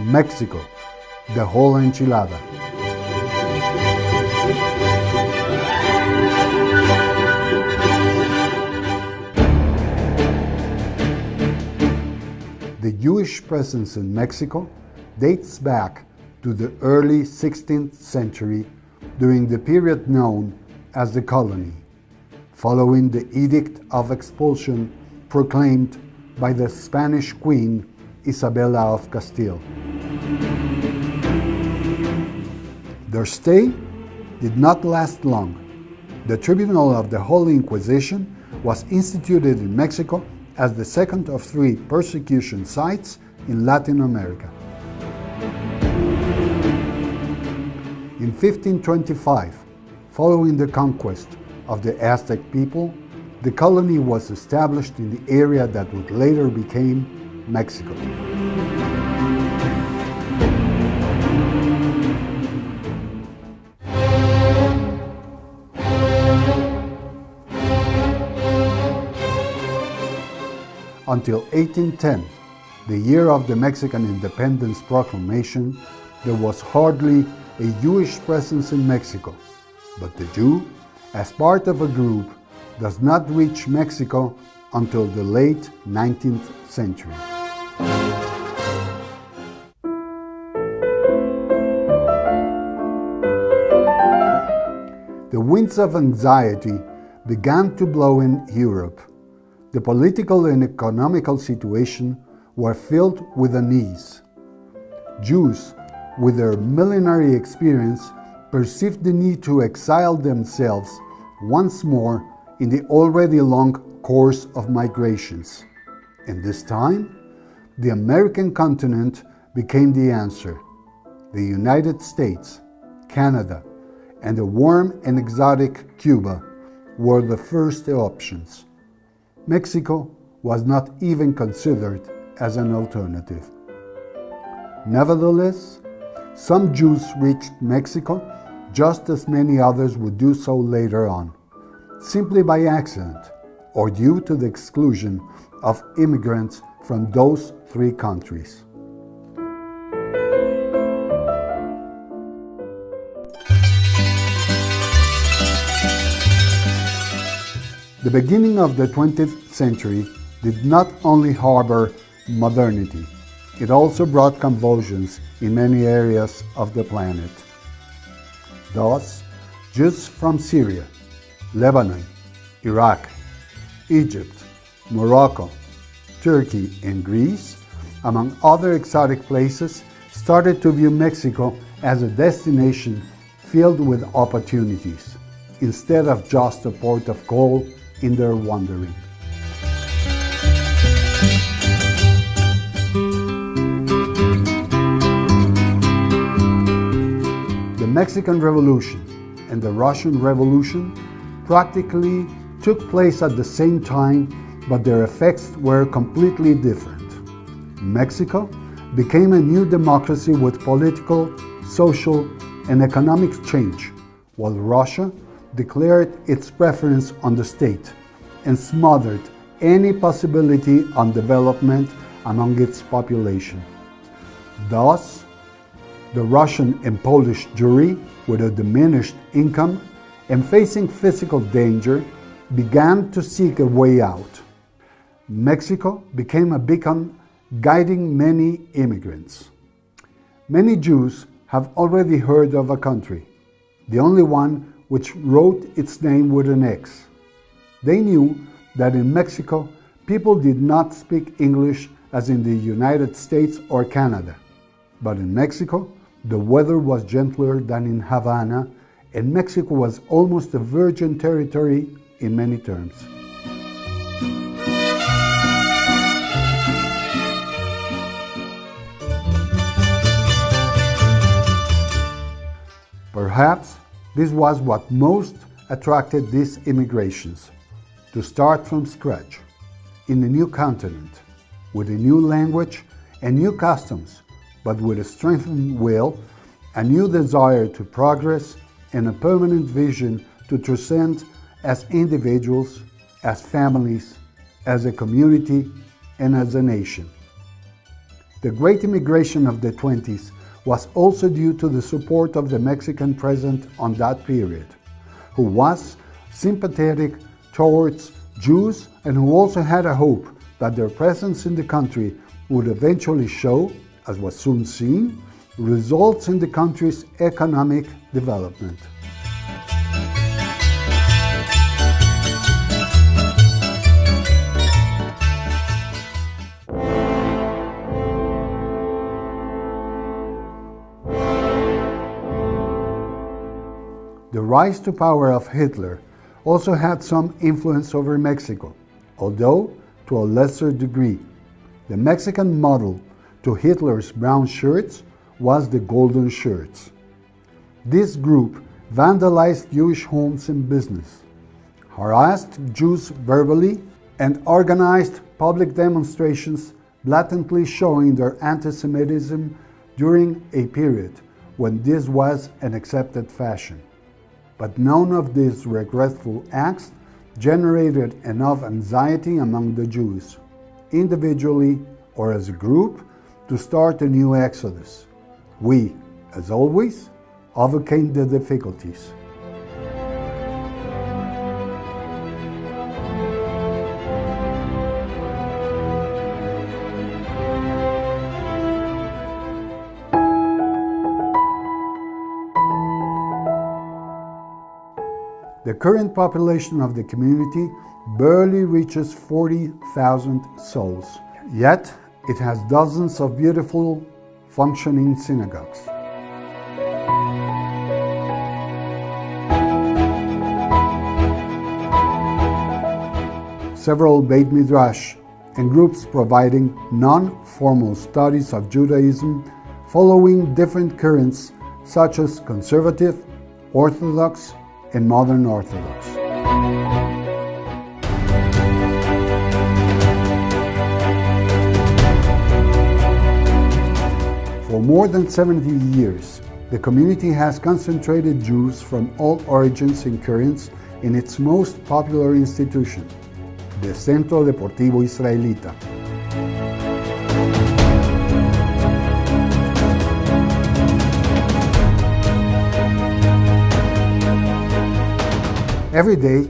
Mexico, the whole enchilada. The Jewish presence in Mexico dates back to the early 16th century during the period known as the colony, following the Edict of Expulsion proclaimed by the Spanish Queen Isabella of Castile. Their stay did not last long. The Tribunal of the Holy Inquisition was instituted in Mexico as the second of three persecution sites in Latin America. In 1525, following the conquest of the Aztec people, the colony was established in the area that would later become Mexico. Until 1810, the year of the Mexican Independence Proclamation, there was hardly a Jewish presence in Mexico, but the Jew, as part of a group, does not reach Mexico until the late 19th century. The winds of anxiety began to blow in Europe. The political and economical situation were filled with unease. Jews, with their millenary experience, perceived the need to exile themselves once more in the already long course of migrations. And this time, the American continent became the answer. The United States, Canada, and the warm and exotic Cuba were the first options. Mexico was not even considered as an alternative. Nevertheless, some Jews reached Mexico just as many others would do so later on, simply by accident or due to the exclusion of immigrants from those three countries. The beginning of the 20th century did not only harbor modernity, it also brought convulsions in many areas of the planet. Thus, Jews from Syria, Lebanon, Iraq, Egypt, Morocco, Turkey, and Greece, among other exotic places, started to view Mexico as a destination filled with opportunities, instead of just a port of call in their wandering. The Mexican Revolution and the Russian Revolution practically took place at the same time, but their effects were completely different. Mexico became a new democracy with political, social, and economic change, while Russia declared its preference on the state and smothered any possibility on development among its population. Thus, the Russian and Polish Jewry, with a diminished income and facing physical danger, began to seek a way out. Mexico became a beacon guiding many immigrants. Many Jews have already heard of a country, the only one which wrote its name with an X. They knew that in Mexico, people did not speak English as in the United States or Canada. But in Mexico, the weather was gentler than in Havana, and Mexico was almost a virgin territory in many terms. Perhaps this was what most attracted these immigrations: to start from scratch, in a new continent, with a new language and new customs, but with a strengthened will, a new desire to progress, and a permanent vision to transcend as individuals, as families, as a community, and as a nation. The great immigration of the 20s was also due to the support of the Mexican president on that period, who was sympathetic towards Jews and who also had a hope that their presence in the country would eventually show, as was soon seen, results in the country's economic development. The rise to power of Hitler also had some influence over Mexico, although to a lesser degree. The Mexican model to Hitler's brown shirts was the golden shirts. This group vandalized Jewish homes and business, harassed Jews verbally, and organized public demonstrations blatantly showing their anti-Semitism during a period when this was an accepted fashion. But none of these regretful acts generated enough anxiety among the Jews, individually or as a group, to start a new exodus. We, as always, overcame the difficulties. The current population of the community barely reaches 40,000 souls, yet it has dozens of beautiful, functioning synagogues. Several Beit Midrash and groups providing non-formal studies of Judaism following different currents such as conservative, Orthodox, and modern Orthodox. For more than 70 years, the community has concentrated Jews from all origins and currents in its most popular institution, the Centro Deportivo Israelita. Every day,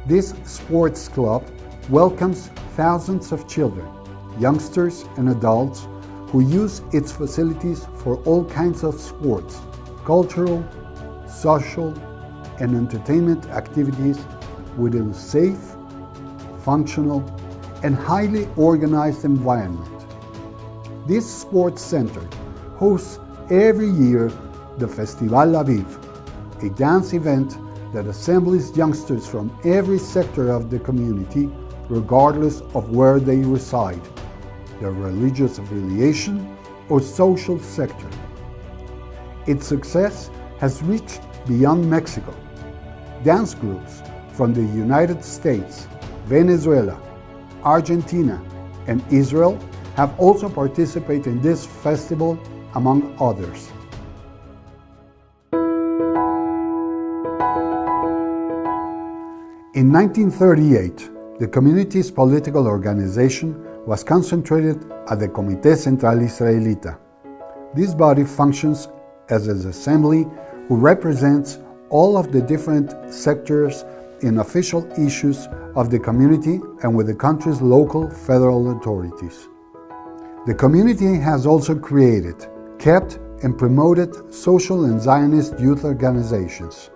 this sports club welcomes thousands of children, youngsters and adults who use its facilities for all kinds of sports, cultural, social, and entertainment activities within a safe, functional, and highly organized environment. This sports center hosts every year the Festival Aviv, a dance event that assembles youngsters from every sector of the community, regardless of where they reside, their religious affiliation, or social sector. Its success has reached beyond Mexico. Dance groups from the United States, Venezuela, Argentina, and Israel have also participated in this festival, among others. In 1938, the community's political organization was concentrated at the Comité Central Israelita. This body functions as an assembly who represents all of the different sectors in official issues of the community and with the country's local federal authorities. The community has also created, kept, and promoted social and Zionist youth organizations.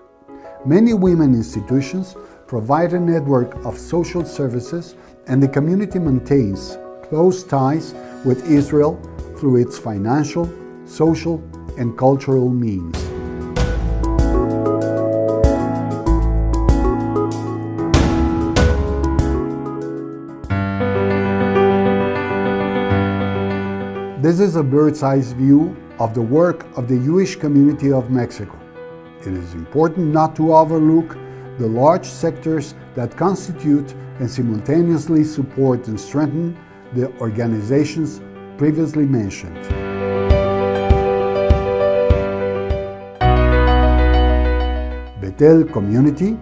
Many women institutions provide a network of social services, and the community maintains close ties with Israel through its financial, social, and cultural means. This is a bird's-eye view of the work of the Jewish community of Mexico. It is important not to overlook the large sectors that constitute and simultaneously support and strengthen the organizations previously mentioned. Bethel community,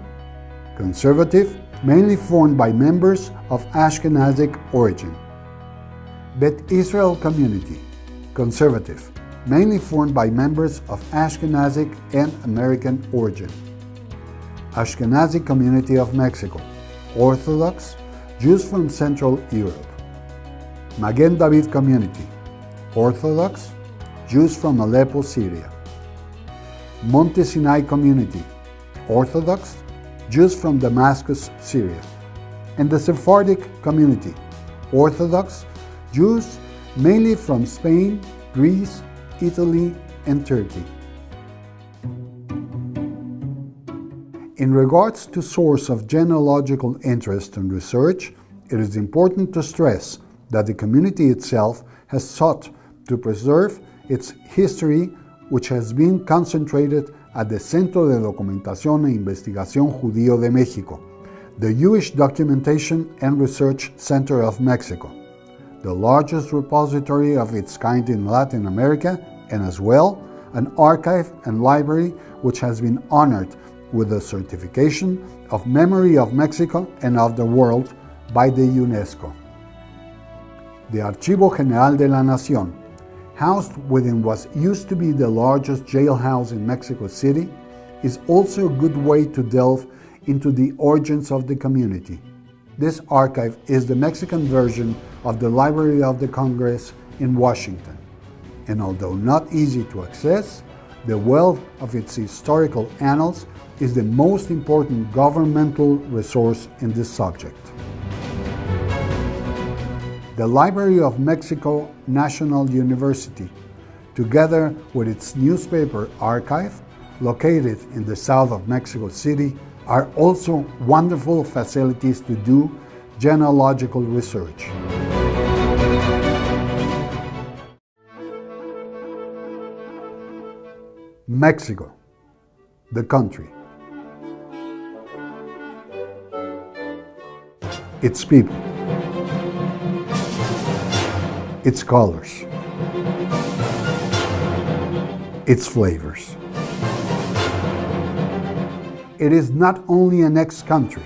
conservative, mainly formed by members of Ashkenazic origin. Bet Israel community, conservative, mainly formed by members of Ashkenazic and American origin. Ashkenazi community of Mexico, Orthodox, Jews from Central Europe. Magen David community, Orthodox, Jews from Aleppo, Syria. Monte Sinai community, Orthodox, Jews from Damascus, Syria. And the Sephardic community, Orthodox, Jews mainly from Spain, Greece, Italy, and Turkey. In regards to source of genealogical interest and research, it is important to stress that the community itself has sought to preserve its history, which has been concentrated at the Centro de Documentación e Investigación Judío de México, the Jewish Documentation and Research Center of Mexico, the largest repository of its kind in Latin America, and as well an archive and library which has been honored with the certification of Memory of Mexico and of the World by the UNESCO. The Archivo General de la Nación, housed within what used to be the largest jailhouse in Mexico City, is also a good way to delve into the origins of the community. This archive is the Mexican version of the Library of the Congress in Washington, and although not easy to access, the wealth of its historical annals is the most important governmental resource in this subject. The Library of Mexico National University, together with its newspaper archive, located in the south of Mexico City, are also wonderful facilities to do genealogical research. Mexico, the country. Its people. Its colors. Its flavors. It is not only an ex-country,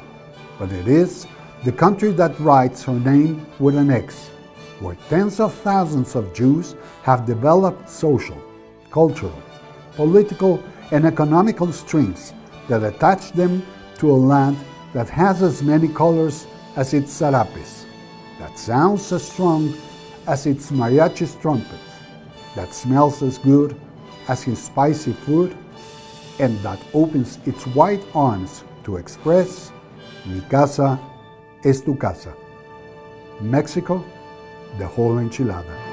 but it is the country that writes her name with an X, where tens of thousands of Jews have developed social, cultural, political, and economical strings that attach them to a land that has as many colors as its sarapes, that sounds as strong as its mariachi's trumpets, that smells as good as his spicy food, and that opens its wide arms to express, mi casa es tu casa. Mexico, the whole enchilada.